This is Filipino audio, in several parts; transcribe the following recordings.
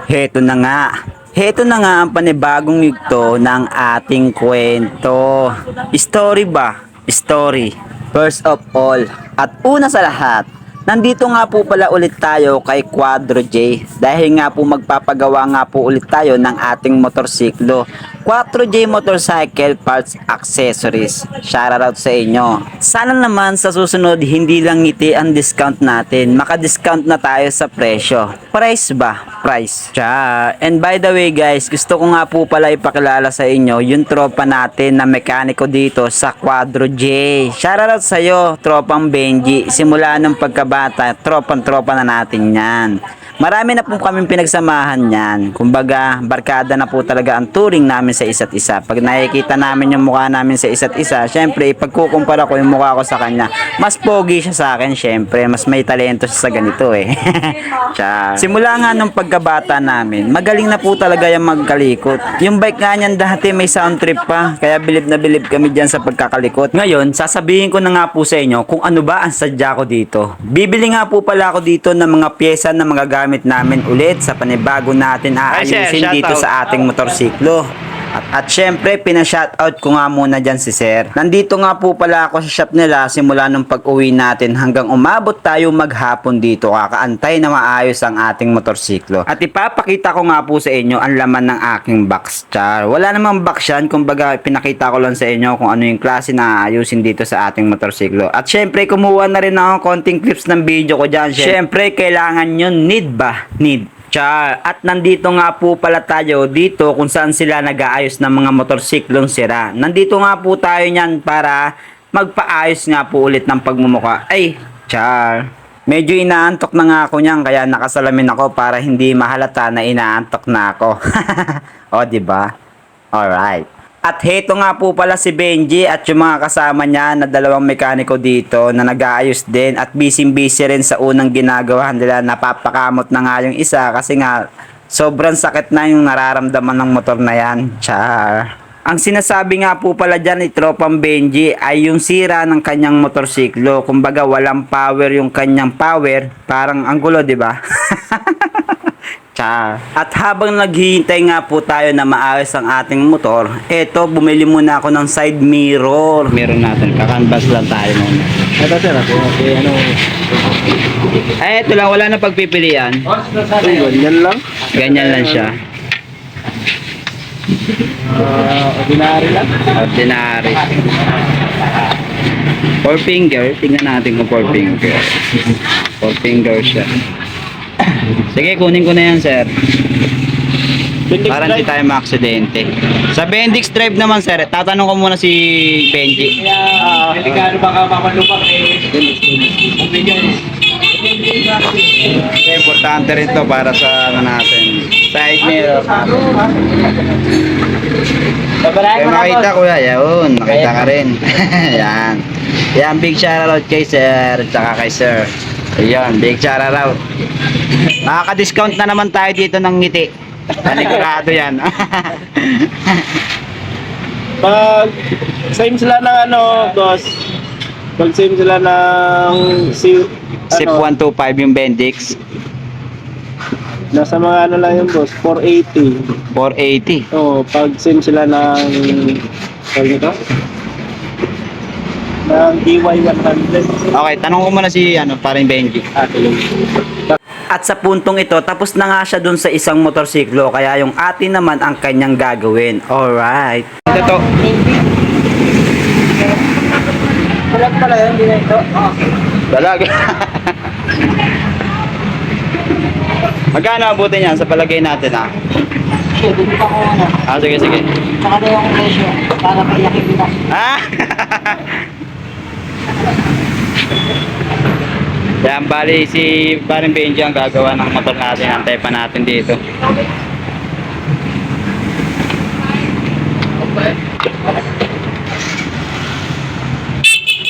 Heto na nga. Heto na nga ang panibagong yugto ng ating kwento. Story ba? Story. First of all, at una sa lahat, nandito nga po pala ulit tayo kay Quadro J. Dahil nga po magpapagawa nga po ulit tayo ng ating motorsiklo. Quattro J Motorcycle Parts Accessories. Shoutout sa inyo. Sana naman sa susunod hindi lang ngiti ang discount natin. Maka-discount na tayo sa presyo. Price ba? Price. Char. And by the way guys, gusto ko nga po pala ipakilala sa inyo yung tropa natin na mekaniko dito sa Quadro J. Shoutout sa iyo, tropang Benji. Simula ng pagkabata, tropang-tropa na natin yan. Marami na po kaming pinagsamahan yan. Kumbaga, barkada na po talaga ang turing namin sa isa't isa. Pag nakikita namin yung mukha namin sa isa't isa, syempre, pagkukumpara ko yung mukha ko sa kanya, mas pogi siya sa akin, syempre. Mas may talento siya sa ganito eh. Simula nga nung pagkabata namin, magaling na po talaga yung magkalikot. Yung bike nga niyan dati may sound trip pa, kaya bilib na bilib kami dyan sa pagkakalikot. Ngayon, sasabihin ko na nga po sa inyo kung ano ba ang sadya ko dito. Bibili nga po pala ako dito ng mga pyesa na magagamit namin ulit sa panibago natin aayusin dito sa ating motorsiklo. At syempre, pina-shoutout ko nga muna dyan si Sir. Nandito nga po pala ako sa shop nila simula nung pag-uwi natin hanggang umabot tayo maghapon dito. Kakaantay na maayos ang ating motorsiklo. At ipapakita ko nga po sa inyo ang laman ng aking box. Char. Wala namang box yan. Kumbaga, pinakita ko lang sa inyo kung ano yung klase na aayusin dito sa ating motorsiklo. At syempre, kumuha na rin ako konting clips ng video ko dyan. Syempre, kailangan yun. Need ba? Need. Char. At nandito nga po pala tayo dito kung saan sila nag-aayos ng mga motorsiklong sira. Nandito nga po tayo niyan para magpaayos nga po ulit ng pagmumukha. Ay, char. Medyo inaantok na nga ako niyan kaya nakasalamin ako para hindi mahalata na inaantok na ako. O, di ba? Alright. At heto nga po pala si Benji at yung mga kasama niya na dalawang mekaniko dito na nag-aayos din at busy-busy rin sa unang ginagawa nila. Napapakamot na nga yung isa kasi nga sobrang sakit na yung nararamdaman ng motor na yan. Char. Ang sinasabi nga po pala dyan ni tropang Benji ay yung sira ng kanyang motorsiklo. Kumbaga walang power yung kanyang power. Parang ang gulo, di ba? Char. At habang naghihintay nga po tayo na maayos ang ating motor, eto, bumili muna ako ng side mirror. Meron natin, kakanvas lang tayo muna. Ito sir, okay, ano? Ito lang, wala na pagpipilian. Ganyan lang? Ganyan lang siya. Ordinary lang? Ordinary. Four finger, tingnan natin kung four finger. Four finger siya. Sige, kunin ko na yan, sir. Para hindi tayo maaksidente. Sa Bendix Drive naman, sir, tatanong ko muna si Benji. Hindi ka ano baka mamalupang Importante rin to para sa ano natin. Side mirror. Kaya makita ko yun. Nakita ka rin. Yan. Yan, big shoutout kay sir. Tsaka kay sir. Ayan, big shoutout. Nakaka-discount na naman tayo dito ng ngiti. Panigurado yan. Pag same sila ng ano, boss. Pag same sila ng SIP 125 yung Bendix. nasa mga ano lang yung boss, 480. 480. Oo, pag same sila ng tawag nito? Ng DY100. Okay, tanong ko muna si paring Benji. Yung At sa puntong ito, tapos na nga siya dun sa isang motorsiklo. Kaya yung atin naman ang kanyang gagawin. Alright. Ito. Balag pala yun, hindi na ito. Balag. Magkano abutin niyan sa palagay natin Sige, bigyan ko ano. Sige, sige. Saka na yung presyo para paiyakin kita. Yan, bali si paring Benji ang gagawa ng motor natin. Antay pa natin dito.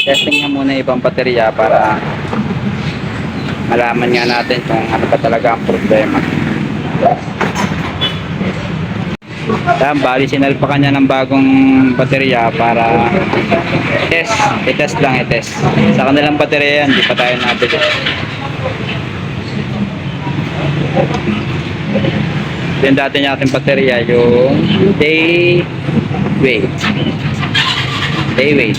Testing niya muna ibang baterya para malaman nga natin kung ano pa talaga ang problema. Yan, bali sinalpakan niya ng bagong baterya para i-test lang, i-test. Sa kanilang baterya yan, di pa tayo nabili. Yung dati natin baterya, yung Dayway. Dayway.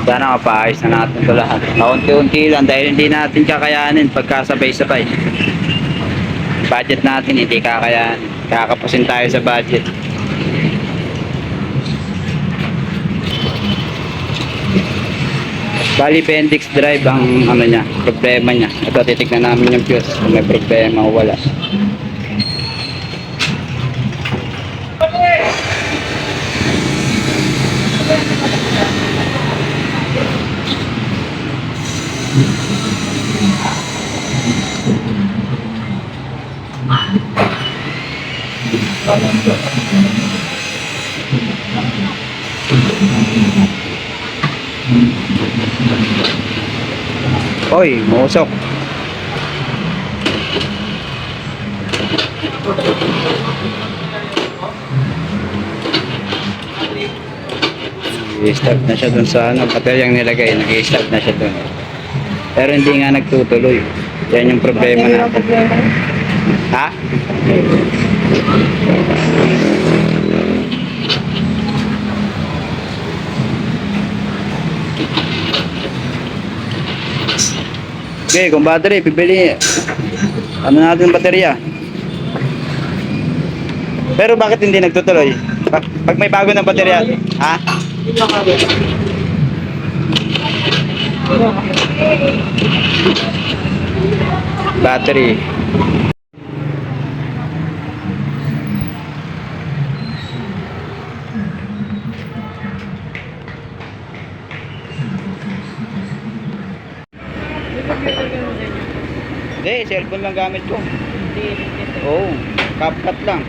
Sana mapaayos na natin ito lahat. Kaunti-unti lang dahil hindi natin kakayanin pagkasabay-sabay. Budget natin hindi kakayanin. Kakapusin tayo sa budget. Bali, Bendix drive ang ano niya, problema niya. Ito, titignan namin yung fuse kung may problema o wala. Oy, musok. I-start na siya dun sa ano, bateryang nilagay, nag-i-start na siya dun. Pero hindi nga nagtutuloy. Yan yung problema natin. Ha? Okay, kung battery, pipili. Ano natin yung baterya? Pero bakit hindi nagtutuloy? Pag may bago ng baterya, ha? Battery. Hindi, cellphone lang gamit ko. Oo, CapCut lang.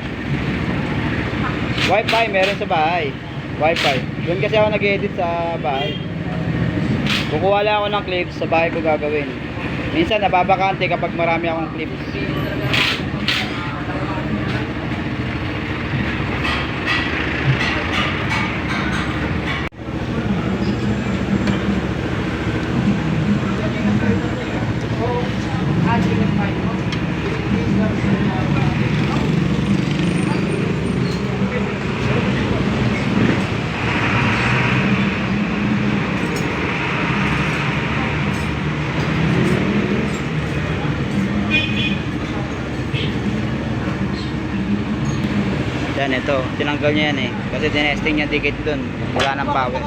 Wi-Fi meron sa bahay. Wi-Fi. Doon kasi ako nag-edit sa bahay. Kukuha lang ako ng clips sa bahay ko gagawin. Minsan nababakante kapag marami akong clips. Yan, ito. Tinanggal niya yan eh. Kasi tinesting niya dikit dun. Wala nang power.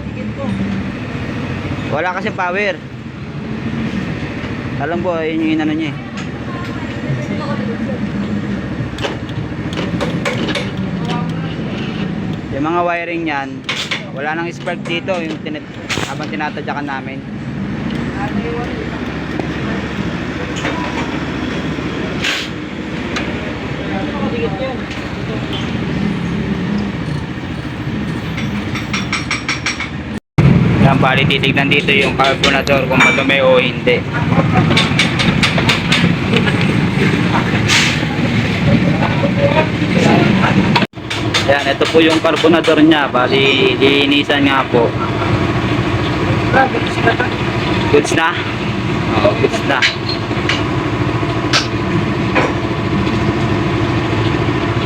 Wala kasi power. Alam ko, yun yung inano niya eh. Yung mga wiring niyan, wala nang spark dito yung habang tinatadyakan namin. Yan, bali titignan dito yung carburetor kung madumi o hindi. Yan, ito po yung carburetor niya. Bali, linisan nga po. Goods na? Oo, goods na.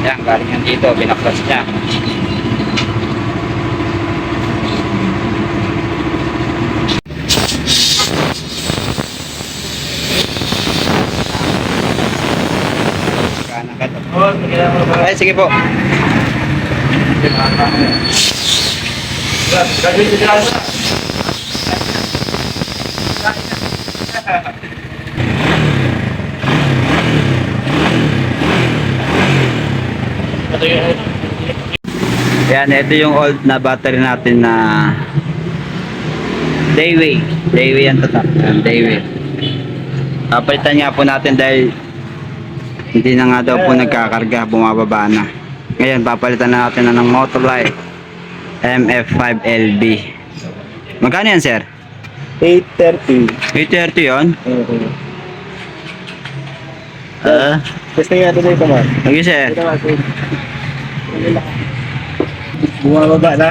Yan, galing yan dito. Binaklas niya. Ay, sige po. Yan, ito yung old na battery natin na Dayway. Dayway yan tatak. Dayway. Papalitan nga po natin dahil hindi na nga daw po nagkakarga, bumababa na. Ngayon, papalitan na natin na ng Motorlight MF5LB. Magkano yan, sir? 830. 830 yun? Testing natin na ito, man. Okay, sir. Bumababa na.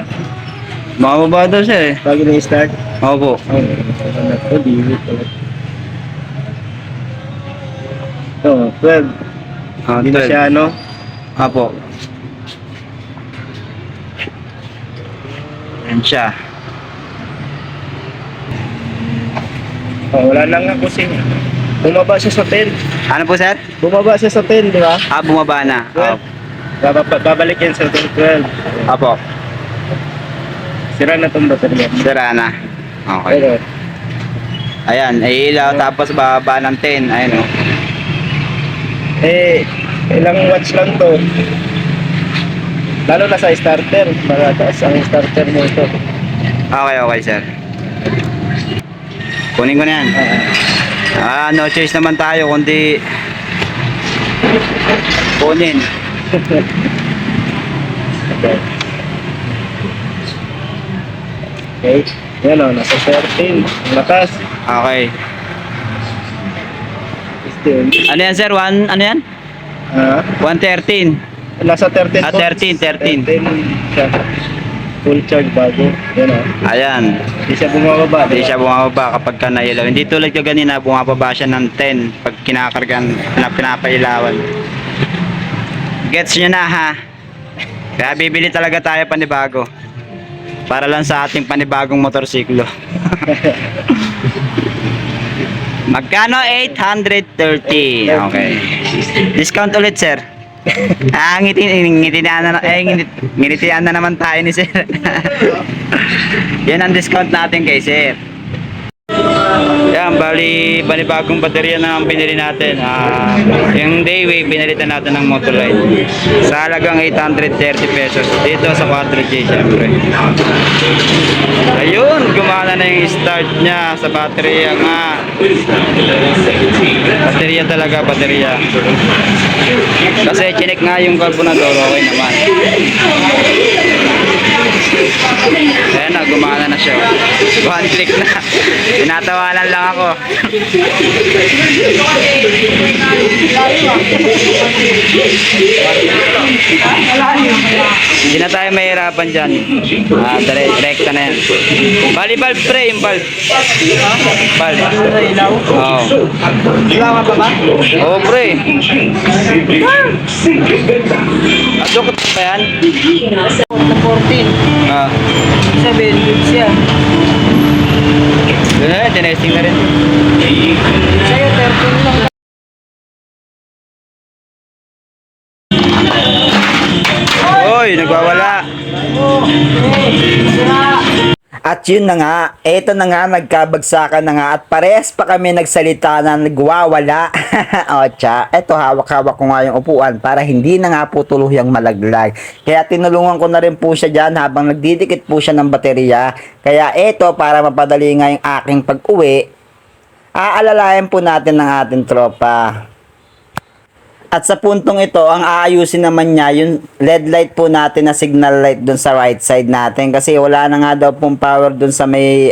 Bumababa daw, sir. Pag na-start. Opo. Oo, 12. Oh, Hindi na 12. siya ano. Apo. Yan siya. Oh, wala na nga kasi. Bumaba siya sa 10. Ano po, sir? Bumaba siya sa 10, di ba? Ah, bumaba na. Oh. 12. Babalik yan sa 12. Apo. Sira na itong baterya. Sira na. Okay. Pero, Ayan, ilaw tapos bababa ng 10. Ayun oh. ilang watts lang to. Lalo na sa starter. Malataas ang starter mo ito. Okay, okay, sir. Kunin ko na yan. No choice naman tayo kundi kunin. Okay. Yan o, nasa 13. Ang lakas. Okay. Still. Ano yan, sir? Ano yan? 113. Nasa 13 Ah, po. 13. 13 siya. Full charge bago. Yan o. Ayan. Hindi siya bumababa. Hindi siya bumababa kapag ka nailaw. Hindi tulad ka ganina, bumababa siya ng 10 pag kinakargan, pinapailawan. Gets nyo na ha? Kaya bibili talaga tayo panibago. Para lang sa ating panibagong motorsiklo. Magkano? 830. Okay. Discount ulit, sir. Ngitian na naman tayo ni sir. Yan ang discount natin kay sir. Yan, bali bagong baterya na ang binili natin. Yung Daywave, binalitan natin ng Motorline. Sa halagang 830 pesos. Dito sa 4G, syempre. Ayun, gumana na yung start niya sa baterya nga. Baterya talaga, baterya. Kasi chinek nga yung carbonador, okay naman. Ayan na, gumana na siya. One click na. Tinatawanan lang ako. Hindi na tayo mahirapan dyan. Direkta na yan. Bali, bulb pre, yung bulb. Bulb. Oo. Ilaw pa ba? Oo, pre. Adukot pa yan? Sa 14. Ah. 7 siya. Doon na rin, tinesting na rin. Sa'yo 13 lang. Oy, nagwawala. At yun na nga, eto na nga, nagkabagsakan na nga at parehas pa kami nagsalita na nagwawala. O tsa, eto hawak-hawak ko nga yung upuan para hindi na nga po tuluyang malaglag. Kaya tinulungan ko na rin po siya dyan habang nagdidikit po siya ng baterya. Kaya eto, para mapadali nga yung aking pag-uwi, aalalayan po natin ng ating tropa. At sa puntong ito, ang aayusin naman niya yung LED light po natin na signal light dun sa right side natin. Kasi wala na nga daw pong power dun sa may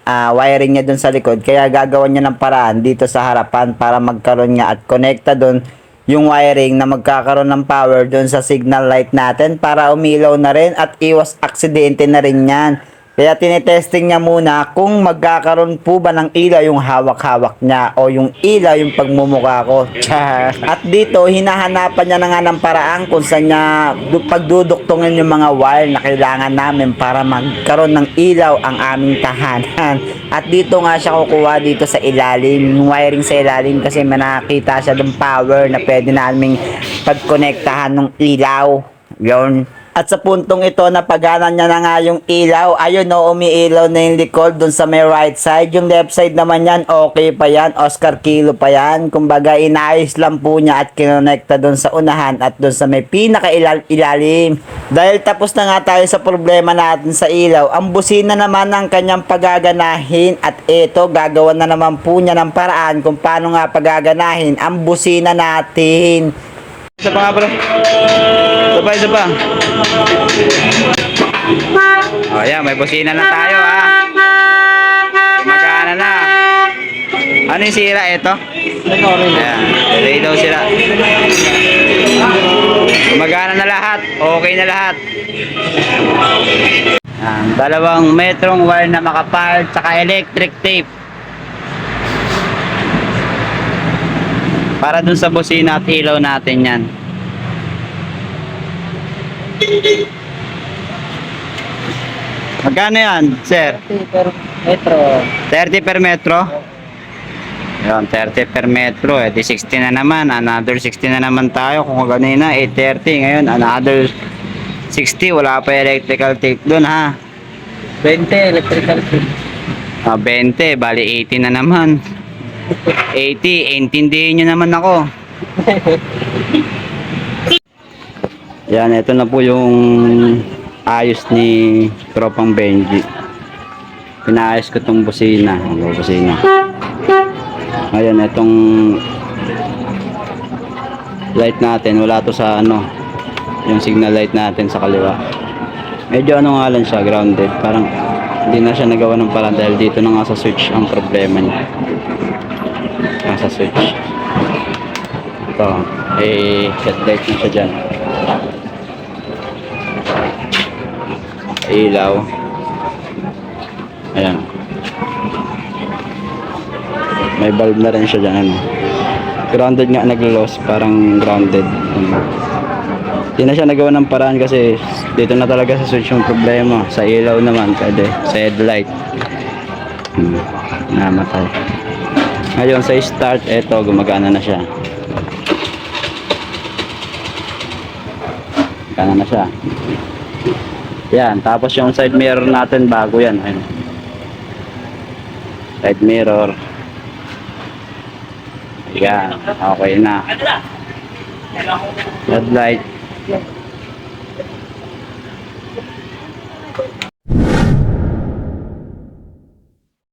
wiring niya dun sa likod. Kaya gagawan niya ng paraan dito sa harapan para magkaroon niya at connecta dun yung wiring na magkakaroon ng power dun sa signal light natin para umilaw na rin at iwas aksidente na rin yan. Kaya tinetesting niya muna kung magkakaroon po ba ng ilaw yung hawak-hawak niya o yung ilaw yung pagmumukha ko. Char. At dito, hinahanapan niya na nga ng paraan kung saan niya pagduduktungin yung mga wire na kailangan namin para magkaroon ng ilaw ang aming tahanan. At dito nga siya kukuha dito sa ilalim, yung wiring sa ilalim kasi may nakakita siya ng power na pwede naming pagkonektahan ng ilaw. Yun. At sa puntong ito, napagana niya na nga yung ilaw. Ayun o, umiilaw na yung likod dun sa may right side. Yung left side naman yan, okay pa yan. Oscar Kilo pa yan. Kumbaga, inayos lang po niya at kinonekta dun sa unahan at dun sa may pinaka-ilalim. Dahil tapos na nga tayo sa problema natin sa ilaw, ang busina naman ang kanyang pagaganahin. At ito, gagawa na naman po niya ng paraan kung paano nga pagaganahin ang busina natin. Isa pa nga pala. Isa pa. Oh, yan, may busina na tayo ha. Gumagana na. Ano yung sira ito? Ayan, relay daw sila. Gumagana na lahat. Okay na lahat. Ayan, 2 metrong wire na makapal tsaka electric tape. Para dun sa busina at ilaw natin yan. Magkano yan, sir? Per metro. 30 per metro? Yun, 30 per metro. Eh, di 60 na naman. Another 60 na naman tayo. Kung kanina, 830. Ngayon, another 60. Wala pa electrical tape dun, ha? 20 electrical tape. 20. Bali, 80 na naman. 80. Intindihin nyo naman ako. Yan, ito na po yung ayos ni Tropang Benji. Pinaayos ko tong busina. Ang busina. Ngayon, itong light natin, wala to sa ano, yung signal light natin sa kaliwa. Medyo ano nga lang siya, grounded. Parang hindi na siya nagawa ng parang dahil dito na nga sa switch ang problema niya. Nasa switch. Ito, headlight na siya dyan. Ilaw. Ayan. May bulb na rin siya dyan. Ano. Grounded nga, nag-loss. Parang grounded. Hindi na siya nagawa ng paraan kasi dito na talaga sa switch yung problema. Sa ilaw naman, pwede. Sa headlight. Namatay. Ngayon, sa start, eto, gumagana na siya. Gumagana na siya. Yan, tapos yung side mirror natin bago yan. Ayun. Side mirror. Yan, okay na. Headlight.